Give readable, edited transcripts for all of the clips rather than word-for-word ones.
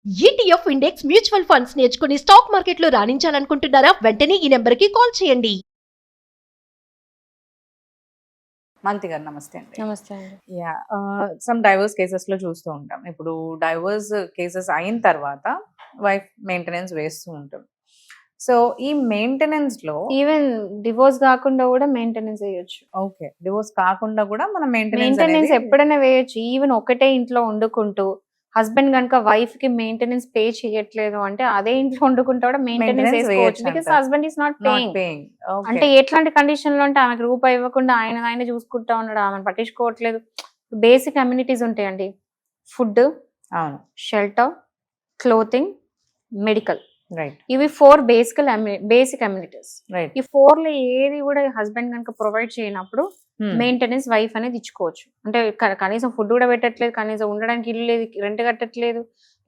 ETF index mutual funds నేర్చుకుని stock మార్కెట్లో రాణించాలనుకుంటున్నారా? వెంటనే ఈ నెంబర్కి కాల్ చేయండి. మాలతి గారు నమస్తే అండి. నమస్తే అండి. యా సమ్ డైవర్స్ కేసెస్ లో చూస్తూ ఉంటాం. ఇప్పుడు డైవర్స్ కేసెస్ అయిన తర్వాత వైఫ్ మెయింటెనెన్స్ వేస్తూ ఉంటాం. సో ఈ మెయింటెనెన్స్ లో ఈవెన్ డివోర్స్ కాకుండా కూడా మెయింటెనెన్స్ వేయొచ్చు. ఓకే, డివోర్స్ కాకుండా కూడా మనం మెయింటెనెన్స్ మెయింటెనెన్స్ ఎప్పుడైనా వేయొచ్చు. ఈవెన్ ఒకటే ఇంట్లో వండుకుంటూ హస్బెండ్ కనుక వైఫ్ కి మెయింటెనెన్స్ పే చేయట్లేదు అంటే అదే ఇంట్లో వండుకుంటా కూడా మెయింటెనెన్స్ వేసుకోవచ్చు. Because husband is not paying. అంటే ఎట్లాంటి కండిషన్ లో అంటే ఆమెకు రూపాయి ఇవ్వకుండా ఆయన చూసుకుంటా ఉన్నాడు, ఆమెను పట్టించుకోవట్లేదు. బేసిక్ అమ్యూనిటీస్ ఉంటాయండి. ఫుడ్, అవును, షెల్టర్, క్లోతింగ్, మెడికల్. రైట్ ఇవి 4 బేసిక్ అమ్యూనిటీస్. రైట్. ఈ 4 లో ఏది కూడా హస్బెండ్ కనుక ప్రొవైడ్ చేయనప్పుడు మెయింటెనెన్స్ వైఫ్ అనేది ఇచ్చుకోవచ్చు. అంటే కనీసం ఫుడ్ కూడా పెట్టట్లేదు, కనీసం ఉండడానికి ఇల్లు లేదు, రెంట్ కట్టట్లేదు,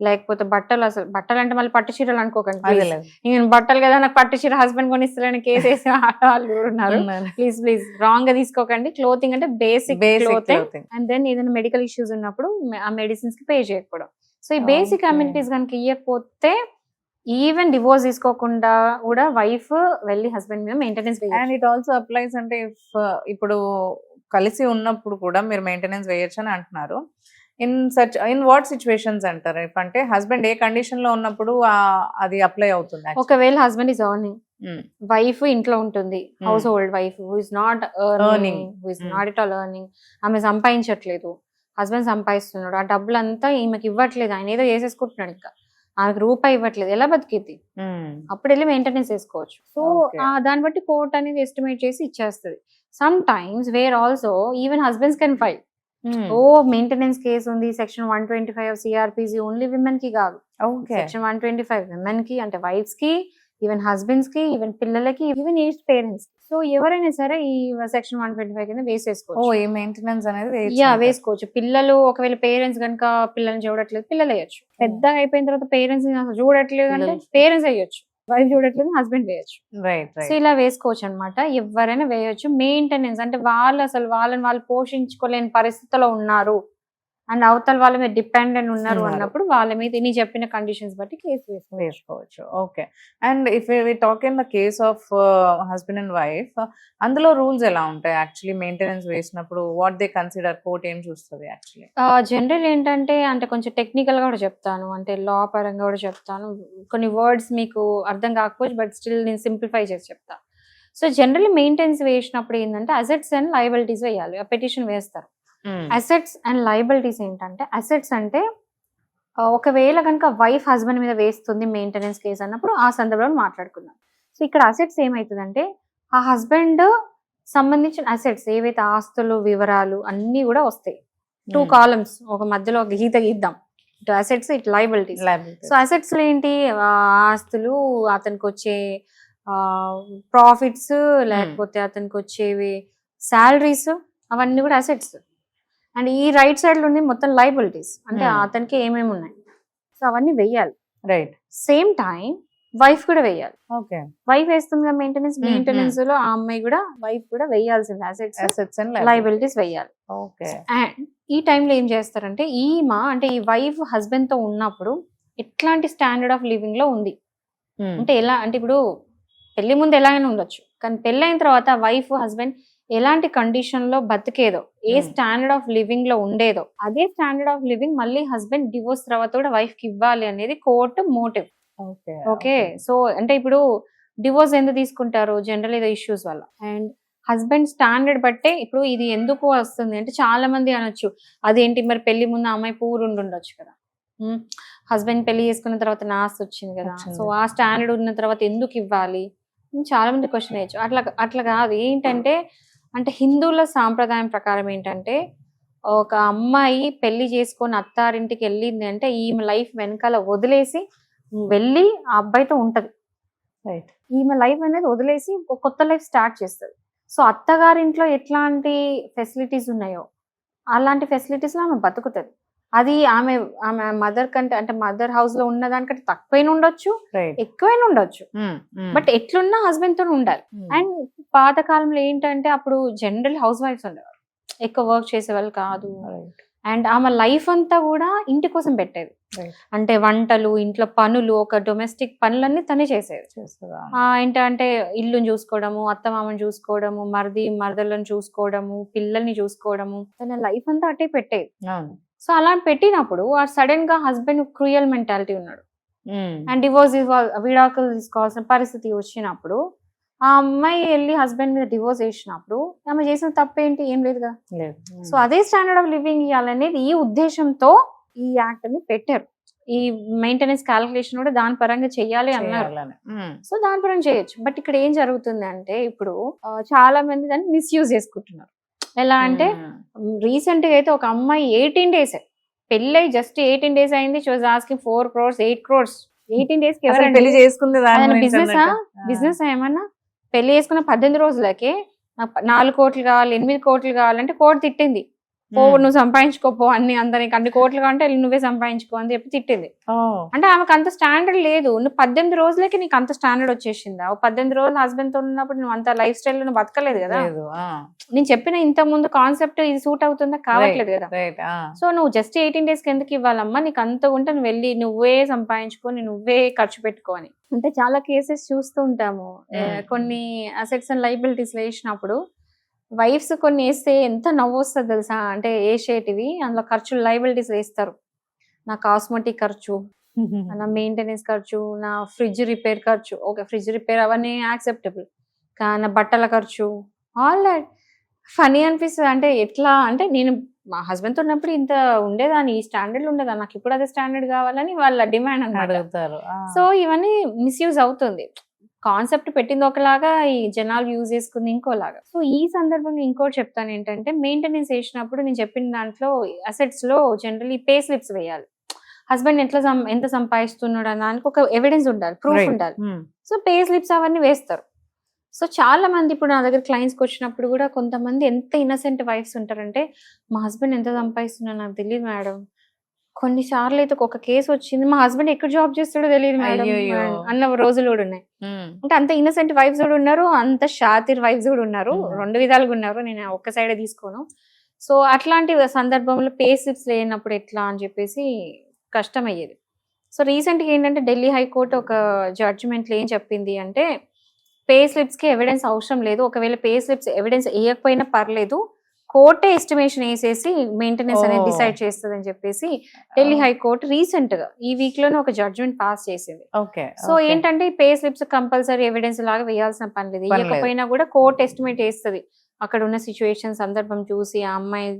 లేకపోతే బట్టలు, అసలు బట్టలు అంటే మళ్ళీ పట్టు చీరలు అనుకోకండి. నేను బట్టలు కదా నాకు పట్టు చీర హస్బెండ్ కొనిస్తలేని కేసు వేసిన వాళ్ళు కూడా ఉన్నారు. ప్లీజ్ రాంగ్ గా తీసుకోకండి. క్లోతింగ్ అంటే బేసిక్ క్లోతింగ్. అండ్ దెన్ ఏదైనా మెడికల్ ఇష్యూస్ ఉన్నప్పుడు ఆ మెడిసిన్స్ కి పే చేయకపోవడం. సో ఈ బేసిక్ అమ్యూనిటీస్ కనుక ఇవ్వకపోతే ఈవెన్ డివోర్స్ తీసుకోకుండా కూడా వైఫ్ వెళ్ళి హస్బెండ్ మీద మెయింటెనెన్స్ వేయాలి. అండ్ ఇట్ ఆల్సో అప్లైస్ అంటే ఇప్పుడు కలిసి ఉన్నప్పుడు కూడా మీరు మెయింటెనెన్స్ వేయొచ్చు అని అంటున్నారు. ఇన్ వాట్ సిచ్యువేషన్స్ అంటారు? అంటే హస్బెండ్ ఏ కండిషన్ లో ఉన్నప్పుడు అది అప్లై అవుతుంది? ఒకవేళ హస్బెండ్ ఈస్ ఎర్నింగ్, వైఫ్ ఇంట్లో ఉంటుంది, house hold wife who is not earning, who is not it all earning, ఆమె సంపాదించట్లేదు, హస్బెండ్ సంపాదిస్తున్నాడు, ఆ డబ్బులంతా ఈమెకి ఇవ్వట్లేదు, ఆయన ఏదో చేసేసుకుంటున్నాడు, ఇంకా ఆమెకు రూపాయి ఇవ్వట్లేదు, ఎలా బతికేది? అప్పుడు వెళ్ళి మెయింటెనెన్స్ వేసుకోవచ్చు. సో దాన్ని బట్టి కోర్ట్ అనేది ఎస్టిమేట్ చేసి ఇచ్చేస్తుంది. Sometimes where also even husbands can file. Maintenance case ఉంది, సెక్షన్ 125 సిఆర్పిసి ఓన్లీ విమెన్ కి కాదు, సెక్షన్ 125 విమెన్ కి, అంటే వైఫ్స్ కి, ఈవెన్ హస్బెండ్స్ కి, ఈవెన్ పిల్లలకి, ఈవెన్ ఏజ్ పేరెంట్స్. సో ఎవరైనా సరే ఈ సెక్షన్ 125 కింద వేసేసుకోవచ్చు. మెయింటెనెన్స్ అనేది వేసుకోవచ్చు. పిల్లలు ఒకవేళ పేరెంట్స్ కనుక పిల్లల్ని చూడట్లేదు, పిల్లలు వేయచ్చు. పెద్దగా అయిపోయిన తర్వాత పేరెంట్స్ చూడట్లేదు అంటే పేరెంట్స్ వేయచ్చు, వైఫ్ చూడట్లేదు హస్బెండ్ వేయచ్చు. సో ఇలా వేసుకోవచ్చు అనమాట. ఎవరైనా వేయొచ్చు. మెయింటెనెన్స్ అంటే వాళ్ళని వాళ్ళు పోషించుకోలేని పరిస్థితిలో ఉన్నారు అండ్ అవతల వాళ్ళ మీద డిపెండెంట్ ఉన్నారు అన్నప్పుడు వాళ్ళ మీద నీ చెప్పిన కండిషన్స్ బట్టి కేసు వేసుకోవచ్చు. Okay. And if we talk in the case of husband and wife, అందులో రూల్స్ ఎలా ఉంటాయి యాక్చువల్లీ? మెయింటెనెన్స్ వేసినప్పుడు వాట్ దే కన్సిడర్, కోర్ట్ ఏం చూస్తుంది యాక్చువల్లీ? జనరల్ ఏంటంటే, అంటే కొంచెం టెక్నికల్ గా కూడా చెప్తాను, అంటే లా పరంగా కూడా చెప్తాను. కొన్ని వర్డ్స్ మీకు అర్థం కాకపోవచ్చు, బట్ స్టిల్ నేను సింప్లిఫై చేసి చెప్తాను. సో జనరల్లీ మెయింటెనెన్స్ వేసినప్పుడు ఏంటంటే అసెట్స్ అండ్ లయబిలిటీస్ వేయాలి. ఆ పిటిషన్ వేస్తారు. అసెట్స్ అండ్ లయబిలిటీస్ ఏంటంటే, అసెట్స్ అంటే ఒకవేళ కనుక వైఫ్ హస్బెండ్ మీద వేస్తుంది మెయింటెనెన్స్ కేసు అన్నప్పుడు ఆ సందర్భంలో మాట్లాడుకుందాం. సో ఇక్కడ అసెట్స్ ఏమవుతుందంటే, ఆ హస్బెండ్ సంబంధించిన అసెట్స్ ఏవైతే ఆస్తులు, వివరాలు అన్ని కూడా వస్తాయి. 2 కాలమ్స్, ఒక మధ్యలో ఒక గీత గీద్దాం. ఇటు అసెట్స్, ఇటు లయబిలిటీస్. సో అసెట్స్ ఏంటి? ఆస్తులు, అతనికి వచ్చే ప్రాఫిట్స్, లేకపోతే అతనికి వచ్చేవి శాలరీస్, అవన్నీ కూడా అసెట్స్. అండ్ ఈ రైట్ సైడ్ లో ఉంది మొత్తం లయబిలిటీస్, అంటే అతనికి ఏమేమి ఉన్నాయి. సో అవన్నీ వెయ్యాలి. రైట్. సేమ్ టైం వైఫ్ కూడా వెయ్యాలి. ఓకే. వైఫ్ వేస్తుంది కదా మెయింటెనెన్స్ లో, ఆ అమ్మాయి కూడా వైఫ్ కూడా వెయ్యాల్సింది అసెట్స్ అండ్ లయబిలిటీస్ వెయ్యాలి. ఓకే. అండ్ ఈ టైంలో ఏం చేస్తారంటే, అంటే ఈ వైఫ్ హస్బెండ్ తో ఉన్నప్పుడు ఎట్లాంటి స్టాండర్డ్ ఆఫ్ లివింగ్ లో ఉంది అంటే, ఎలా అంటే ఇప్పుడు పెళ్లి ముందు ఎలాగైనా ఉండొచ్చు, కానీ పెళ్ళైన తర్వాత వైఫ్ హస్బెండ్ ఎలాంటి కండిషన్ లో బతికేదో, ఏ స్టాండర్డ్ ఆఫ్ లివింగ్ లో ఉండేదో, అదే స్టాండర్డ్ ఆఫ్ లివింగ్ మళ్ళీ హస్బెండ్ డివోర్స్ తర్వాత కూడా వైఫ్ కి ఇవ్వాలి అనేది కోర్టు మోటివ్. ఓకే. సో అంటే ఇప్పుడు డివోర్స్ ఎందుకు తీసుకుంటారు? జనరల్ ఏదో ఇష్యూస్ వల్ల. అండ్ హస్బెండ్ స్టాండర్డ్ బట్టే ఇప్పుడు ఇది ఎందుకు వస్తుంది అంటే, చాలా మంది అనొచ్చు అదేంటి మరి పెళ్లి ముందు అమ్మాయి పూర్ ఉండొచ్చు కదా, హస్బెండ్ పెళ్లి చేసుకున్న తర్వాత నా ఆస్తి వచ్చింది కదా, సో ఆ స్టాండర్డ్ ఉన్న తర్వాత ఎందుకు ఇవ్వాలి? చాలా మంది క్వశ్చన్ వేయచ్చు. అట్లా కాదు. ఏంటంటే, అంటే హిందువుల సాంప్రదాయం ప్రకారం ఏంటంటే, ఒక అమ్మాయి పెళ్లి చేసుకొని అత్తారింటికి వెళ్ళింది అంటే ఈమె లైఫ్ వెనకాల వదిలేసి వెళ్ళి ఆ అబ్బాయితో ఉంటది. రైట్. ఈమె లైఫ్ అనేది వదిలేసి ఒక కొత్త లైఫ్ స్టార్ట్ చేస్తుంది. సో అత్తగారింట్లో ఎట్లాంటి ఫెసిలిటీస్ ఉన్నాయో అలాంటి ఫెసిలిటీస్ లో ఆమె బతుకుతుంది. అది ఆమె మదర్ కంటే, అంటే మదర్ హౌస్ లో ఉన్న దానికంటే తక్కువైనా ఉండొచ్చు, ఎక్కువైనా ఉండొచ్చు, బట్ ఎట్లున్నా హస్బెండ్ తో ఉండాలి. అండ్ పాతకాలంలో ఏంటంటే, అప్పుడు జనరల్ హౌస్ వైఫ్స్ ఉండేవారు, ఎక్కువ వర్క్ చేసే వాళ్ళు కాదు. అండ్ ఆమె లైఫ్ అంతా కూడా ఇంటి కోసం పెట్టేది. Right. అంటే వంటలు, ఇంట్లో పనులు, ఒక డొమెస్టిక్ పనులన్నీ తనే చేసేది. చేస్తుందా? ఏంటంటే ఇల్లుని చూసుకోవడము, అత్తమామని చూసుకోవడము, మరదలను చూసుకోవడము, పిల్లల్ని చూసుకోవడము, తన లైఫ్ అంతా అటే పెట్టేది. అవును. సో అలా పెట్టినప్పుడు ఆ సడన్ గా హస్బెండ్ క్రూయల్ మెంటాలిటీ ఉన్నాడు ఉమ్. అండ్ విడాకులు తీసుకోవాల్సిన పరిస్థితి వచ్చినప్పుడు ఆ అమ్మాయి వెళ్ళి హస్బెండ్ మీద డివోర్స్ చేసినప్పుడు ఆమె చేసిన తప్పేంటి? ఏం లేదు కదా. లేదు. సో అదే స్టాండర్డ్ ఆఫ్ లివింగ్ ఇవ్వాలనేది ఈ ఉద్దేశంతో ఈ యాక్ట్ ని పెట్టారు. ఈ మెయింటెనెన్స్ క్యాలిక్యులేషన్ కూడా దాని పరంగా చెయ్యాలి అన్నారు. చేయాలని. ఉమ్. సో దాని పరంగా చేయొచ్చు. బట్ ఇక్కడ ఏం జరుగుతుంది అంటే ఇప్పుడు చాలా మంది దాన్ని మిస్యూజ్ చేసుకుంటున్నారు. ఎలా అంటే రీసెంట్ గా అయితే ఒక అమ్మాయి 18 days పెళ్ళై జస్ట్ 18 days అయింది. She was asking 4 crores 8 crores 18 days కి అసలు పెళ్లి చేసుకుంది దాని గురించి బిజినెస్ అన్నట్టు. బిజినెస్ ఏమన్నా పెళ్లి చేసుకున్న 18 రోజులకే నాకు 4 కోట్లు కావాలి 8 కోట్లు కావాలంటే కోర్టు తిట్టింది. నువ్వు సంపాదించుకోపో అందరికి అన్ని కోట్లు కావాలంటే నువ్వే సంపాదించుకో అని చెప్పి తిట్టింది. ఓ. అంటే ఆమెకు అంత స్టాండర్డ్ లేదు. నువ్వు 18 రోజులకి నీకు అంత స్టాండర్డ్ వచ్చేసిందా? 18 రోజులు హస్బెండ్ తో ఉన్నప్పుడు నువ్వు అంత లైఫ్ స్టైల్ నువ్వు బతకలేదు కదా. లేదు. నేను చెప్పిన ఇంత ముందు కాన్సెప్ట్ ఇది సూట్ అవుతుందా? కావట్లేదు కదా. రైట్. సో నువ్వు జస్ట్ 18 days కి ఎందుకు ఇవ్వాలమ్మా? నీకు అంత ఉంటే నువ్వు వెళ్ళి నువ్వే సంపాదించుకొని నువ్వే ఖర్చు పెట్టుకోని. అంటే చాలా కేసెస్ చూస్తూ ఉంటాము. కొన్ని అసెట్స్ అండ్ లైబిలిటీస్ వేసినప్పుడు వైఫ్స్ కొన్ని వేస్తే ఎంత నవ్వు వస్తుంది తెలుసా? అంటే వేసేటివి అందులో ఖర్చులు లైబిలిటీస్ వేస్తారు. నా కాస్మెటిక్ ఖర్చు, నా మెయింటెనెన్స్ ఖర్చు, నా ఫ్రిడ్జ్ రిపేర్ ఖర్చు. ఓకే, ఫ్రిడ్జ్ రిపేర్ అవన్నీ యాక్సెప్టబుల్. కానీ నా బట్టల ఖర్చు ఆల్ దట్ ఫనీ అనిపిస్తుంది. అంటే ఎట్లా అంటే నేను మా హస్బెండ్ తో ఉన్నప్పుడు ఇంత ఉండేదాన్ని, ఈ స్టాండర్డ్ ఉండేదాన్ని, నాకు ఇప్పుడు అదే స్టాండర్డ్ కావాలని వాళ్ళ డిమాండ్ అన్నమాట. అడుగుతారు. సో ఇవన్నీ మిస్యూజ్ అవుతుంది. కాన్సెప్ట్ పెట్టింది ఒకలాగా, ఈ జనాలు యూజ్ చేసుకుంది ఇంకోలాగా. సో ఈ సందర్భంగా ఇంకోటి చెప్తాను ఏంటంటే, మెయింటెనెన్స్ వేసినప్పుడు నేను చెప్పిన దాంట్లో అసెట్స్ లో జనరల్లీ పే స్లిప్స్ వేయాలి. హస్బెండ్ ఎంత సంపాదిస్తున్నాడు అన్న దానికి ఒక ఎవిడెన్స్ ఉండాలి, ప్రూఫ్ ఉండాలి. సో పే స్లిప్స్ అవన్నీ వేస్తారు. సో చాలా మంది ఇప్పుడు నా దగ్గర క్లయింట్స్కి వచ్చినప్పుడు కూడా కొంతమంది ఎంత ఇన్నసెంట్ వైఫ్స్ ఉంటారంటే, మా హస్బెండ్ ఎంత సంపాదిస్తున్నాడు నాకు తెలియదు మేడం. కొన్నిసార్లు అయితే ఒక కేసు వచ్చింది, మా హస్బెండ్ ఎక్కడ జాబ్ చేస్తాడో తెలియదు మేడం అన్న రోజులు కూడా ఉన్నాయి. అంటే అంత ఇన్నసెంట్ వైఫ్స్ కూడా ఉన్నారు, అంత షాతిర్ వైఫ్స్ కూడా ఉన్నారు. రెండు విధాలుగా ఉన్నారు, నేను ఒక్క సైడే తీసుకోను. సో అట్లాంటి సందర్భంలో పే స్లిప్స్ లేనప్పుడు ఎట్లా అని చెప్పేసి కష్టం అయ్యేది. సో రీసెంట్గా ఏంటంటే ఢిల్లీ హైకోర్టు ఒక జడ్జిమెంట్లో ఏం చెప్పింది అంటే, పే స్లిప్స్ కి ఎవిడెన్స్ అవసరం లేదు. ఒకవేళ పే స్లిప్స్ ఎవిడెన్స్ వేయకపోయినా పర్లేదు, కోర్టే ఎస్టిమేషన్ వేసేసి మెయింటెనెన్స్ అనేది డిసైడ్ చేస్తుంది అని చెప్పేసి ఢిల్లీ హైకోర్టు రీసెంట్ గా ఈ వీక్ లోనే ఒక జడ్జ్మెంట్ పాస్ చేసింది. సో ఏంటంటే పే స్లిప్స్ కంపల్సరీ ఎవిడెన్స్ లాగా వేయాల్సిన పని లేదు. వేయకపోయినా కూడా కోర్టు ఎస్టిమేట్ వేస్తుంది. అక్కడ ఉన్న సిచ్యువేషన్ సందర్భం చూసి ఆ అమ్మాయి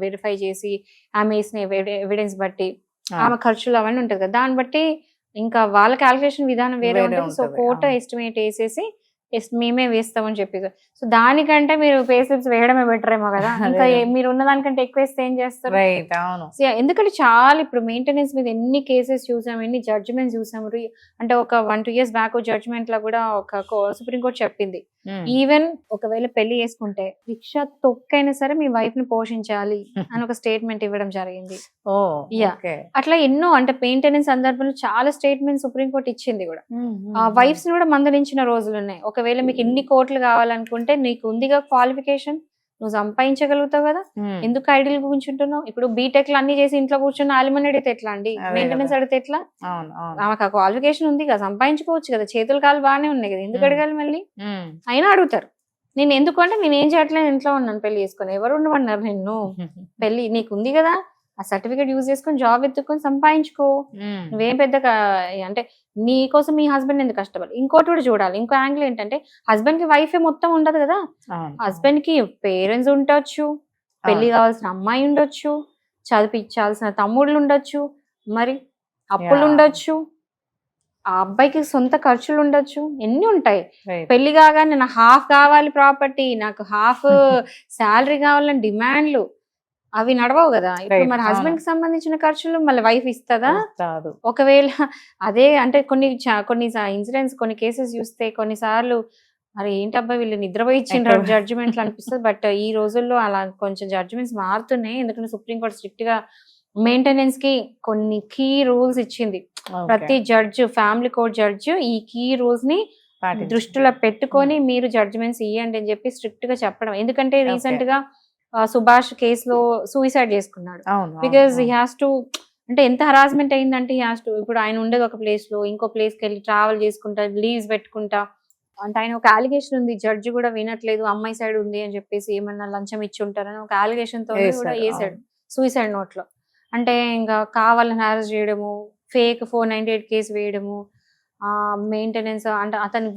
వెరిఫై చేసి ఆమె వేసిన ఎవిడెన్స్ బట్టి ఆమె ఖర్చులు అవన్నీ ఉంటుంది కదా, దాన్ని బట్టి ఇంకా వాళ్ళ క్యాలిక్యులేషన్ విధానం వేరే ఉంటుంది. సో కోర్టు ఎస్టిమేట్ వేసేసి మేమే వేస్తామని చెప్పి, సో దానికంటే మీరు పే స్లిప్స్ వేయడమే బెటర్ ఏమో కదా. ఇంకా మీరు ఉన్న దానికంటే ఎక్కువ వేస్తే ఏం చేస్తారు? ఎందుకంటే చాలా ఇప్పుడు మెయింటెనెన్స్ మీద ఎన్ని కేసెస్ చూసాము, ఎన్ని జడ్జిమెంట్స్ చూసాము. అంటే ఒక 1-2 years బ్యాక్ జడ్జిమెంట్ లో కూడా ఒక సుప్రీంకోర్టు చెప్పింది, ఈవెన్ ఒకవేళ పెళ్లి చేసుకుంటే రిక్షా తొక్కైనా సరే మీ వైఫ్ ని పోషించాలి అని ఒక స్టేట్మెంట్ ఇవ్వడం జరిగింది. అట్లా ఎన్నో అంటే మెయింటెనెన్స్ సందర్భంలో చాలా స్టేట్మెంట్ సుప్రీంకోర్టు ఇచ్చింది కూడా. వైఫ్స్ ని కూడా మందలించిన రోజులు ఉన్నాయి. ఒకవేళ మీకు ఎన్ని కోట్లు కావాలనుకుంటే నీకు ఉందిగా క్వాలిఫికేషన్, నువ్వు సంపాదించగలుగుతావు కదా, ఎందుకు ఐడియల్ కూర్చుంటున్నావు? ఇప్పుడు బీటెక్ అన్ని చేసి ఇంట్లో కూర్చున్న ఆలిమని అడిగితే ఎట్లా అండి? మెయింటెనెన్స్ అడిగితే ఎట్లా? ఆమెకు ఆ క్వాలిఫికేషన్ ఉంది కదా, సంపాదించుకోవచ్చు కదా, చేతులు కాలు బాగానే ఉన్నాయి కదా, ఎందుకు అడగాలి మళ్ళీ? అయినా అడుగుతారు. నేను ఎందుకు అంటే నేను ఏం చేయట్లేదు, ఇంట్లో ఉన్నాను, పెళ్లి చేసుకుని. ఎవరు ఉండమన్నారు నిన్ను? పెళ్లి నీకు ఉంది కదా, ఆ సర్టిఫికేట్ యూజ్ చేసుకుని జాబ్ ఎత్తుకొని సంపాదించుకో. నువ్వేం పెద్ద అంటే నీ కోసం మీ హస్బెండ్ ఎందుకు కష్టపడాలి? ఇంకోటి కూడా చూడాలి. ఇంకో యాంగిల్ ఏంటంటే, హస్బెండ్ కి వైఫే మొత్తం ఉండదు కదా. హస్బెండ్ కి పేరెంట్స్ ఉండొచ్చు, పెళ్లి కావాల్సిన అమ్మాయి ఉండొచ్చు, చదివించాల్సిన తమ్ముళ్ళు ఉండొచ్చు, మరి అప్పులు ఉండొచ్చు, ఆ అబ్బాయికి సొంత ఖర్చులు ఉండొచ్చు, ఎన్ని ఉంటాయి. పెళ్లి కాగానే నాకు హాఫ్ కావాలి ప్రాపర్టీ, నాకు హాఫ్ శాలరీ కావాలని డిమాండ్లు, అవి నడవవు కదా. ఇప్పుడు మరి హస్బెండ్ కి సంబంధించిన ఖర్చులు మళ్ళీ వైఫ్ ఇస్తుందా? ఒకవేళ అదే అంటే కొన్ని ఇన్సిడెంట్స్, కొన్ని కేసెస్ చూస్తే కొన్నిసార్లు మరి ఏంటబ్బా వీళ్ళు నిద్రపోయి ఇచ్చిండ్రు జడ్జిమెంట్లు అనిపిస్తుంది. బట్ ఈ రోజుల్లో అలా కొంచెం జడ్జిమెంట్స్ మారుతున్నాయి. ఎందుకంటే సుప్రీంకోర్టు స్ట్రిక్ట్ గా మెయింటెనెన్స్ కి కొన్ని కీ రూల్స్ ఇచ్చింది. ప్రతి జడ్జ్, ఫ్యామిలీ కోర్ట్ జడ్జ్ ఈ కీ రూల్స్ ని దృష్టిలో పెట్టుకొని మీరు జడ్జిమెంట్స్ ఇవ్వండి అని చెప్పి స్ట్రిక్ట్ గా చెప్పడం. ఎందుకంటే రీసెంట్ గా సుభాష్ కేసులో సూసైడ్ చేసుకున్నాడు. అవును బికాజ్ హీ హ్యాస్ టు, అంటే ఎంత హరాస్మెంట్ అయిందంటే హీ హ్యాస్ టు, ఇప్పుడు ఆయన ఉండేది ఒక ప్లేస్ లో, ఇంకో ప్లేస్ కి వెళ్ళి ట్రావెల్ చేసుకుంటా, లీవ్స్ పెట్టుకుంటా, అంటే ఆయన ఒక అలిగేషన్ ఉంది, జడ్జి కూడా వినట్లేదు, అమ్మాయి సైడ్ ఉంది అని చెప్పేసి ఏమన్నా లంచం ఇచ్చి ఉంటారని ఒక అలిగేషన్ తో కూడా వేసాడు సూసైడ్ నోట్ లో. అంటే ఇంకా కావాలని హారెస్ చేయడము, ఫేక్ 498 కేసు వేయడము, మెయింటెనెన్స్ అంటే అతను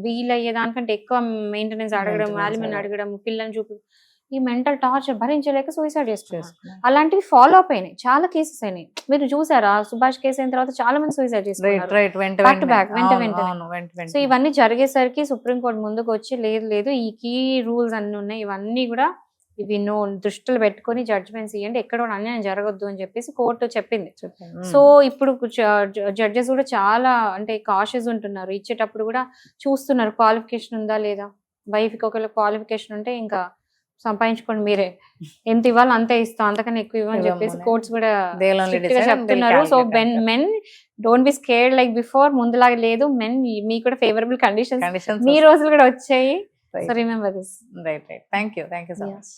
వీలయ్యే దానికంటే ఎక్కువ మెయింటెనెన్స్ అడగడం, అలిమని అడగడం, పిల్లని చూపి, ఈ మెంటల్ టార్చర్ భరించలేక సూసైడ్ చేసుకున్నారు. అలాంటివి ఫాలో అప్ అయినాయి, చాలా కేసెస్ అయినాయి. మీరు చూసారా సుభాష్ కేసు అయిన తర్వాత చాలా మంది సూసైడ్ చేసుకున్నారు. సో ఇవన్నీ జరిగేసరికి సుప్రీంకోర్టు ముందుకు వచ్చి లేదు ఈ కీ రూల్స్ అన్ని ఉన్నాయి, ఇవన్నీ కూడా ఇవి దృష్టిలో పెట్టుకుని జడ్జిమెంట్స్ ఇవ్వండి, ఎక్కడ కూడా అన్యాయం జరగద్దు అని చెప్పేసి కోర్టు చెప్పింది. సో ఇప్పుడు జడ్జెస్ కూడా చాలా అంటే కాషియస్ ఉంటున్నారు, ఇచ్చేటప్పుడు కూడా చూస్తున్నారు క్వాలిఫికేషన్ ఉందా లేదా. వైఫ్ కి ఒకవేళ క్వాలిఫికేషన్ ఉంటే ఇంకా సంపాదించుకోండి, మీరే ఎంత ఇవ్వాలి అంతే ఇస్తాం, అంతకన్నా ఎక్కువ ఇవ్వని చెప్పేసి కోర్ట్స్ కూడా చెప్తున్నారు. So men don't be scared like before, ముందులాగా లేదు. మెన్ మీకు కూడా ఫేవరబుల్ కండిషన్స్ మీ రోజులు కూడా వచ్చాయి. So remember this. Right. Thank you so much.